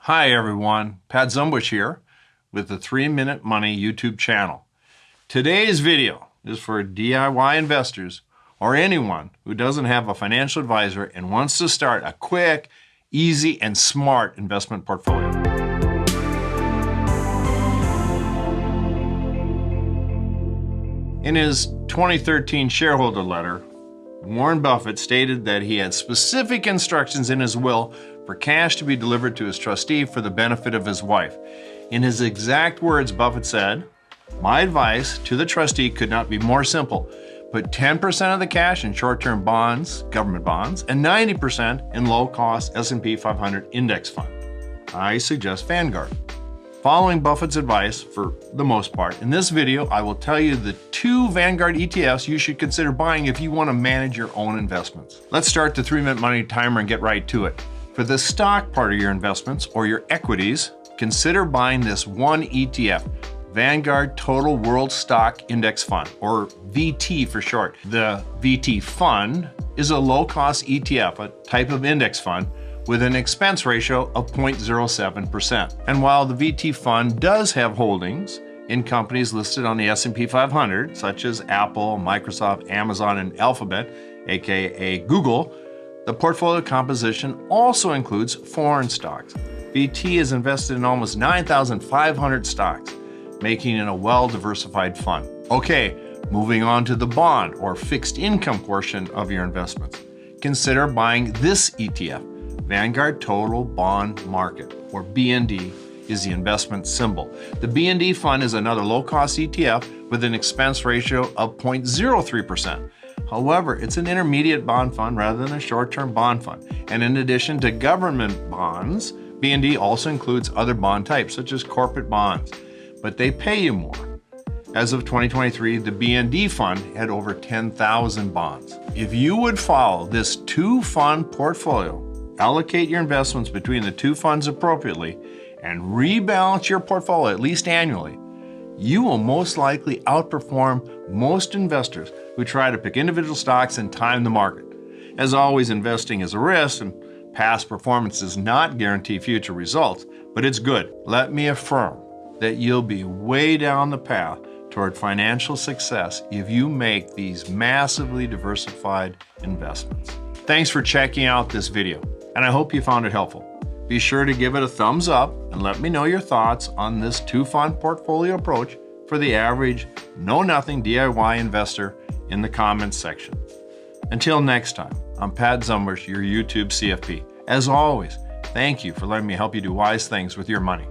Hi everyone, Pat Zumbush here with the 3-Minute Money YouTube channel. Today's video is for DIY investors or anyone who doesn't have a financial advisor and wants to start a quick, easy, and smart investment portfolio. In his 2013 shareholder letter, Warren Buffett stated that he had specific instructions in his will for cash to be delivered to his trustee for the benefit of his wife. In his exact words, Buffett said, "My advice to the trustee could not be more simple. Put 10% of the cash in short-term bonds, government bonds, and 90% in low-cost S&P 500 index fund. I suggest Vanguard." Following Buffett's advice for the most part, in this video, I will tell you the 2 Vanguard ETFs you should consider buying if you want to manage your own investments. Let's start the 3-minute money timer and get right to it. For the stock part of your investments or your equities, consider buying this one ETF, Vanguard Total World Stock Index Fund, or VT for short. The VT Fund is a low-cost ETF, a type of index fund, with an expense ratio of 0.07%. And while the VT Fund does have holdings in companies listed on the S&P 500, such as Apple, Microsoft, Amazon, and Alphabet, aka Google, the portfolio composition also includes foreign stocks. VT is invested in almost 9,500 stocks, making it a well-diversified fund. Okay, moving on to the bond or fixed income portion of your investments. Consider buying this ETF, Vanguard Total Bond Market, or BND is the investment symbol. The BND fund is another low-cost ETF with an expense ratio of 0.03%. However, it's an intermediate bond fund rather than a short-term bond fund. And in addition to government bonds, BND also includes other bond types, such as corporate bonds, but they pay you more. As of 2023, the BND fund had over 10,000 bonds. If you would follow this 2-fund portfolio, allocate your investments between the 2 funds appropriately, and rebalance your portfolio at least annually, you will most likely outperform most investors who try to pick individual stocks and time the market. As always, investing is a risk, and past performance does not guarantee future results, but it's good. Let me affirm that you'll be way down the path toward financial success if you make these massively diversified investments. Thanks for checking out this video, and I hope you found it helpful. Be sure to give it a thumbs up and let me know your thoughts on this 2-fund portfolio approach for the average know-nothing DIY investor in the comments section. Until next time, I'm Pat Zumbush, your YouTube CFP. As always, thank you for letting me help you do wise things with your money.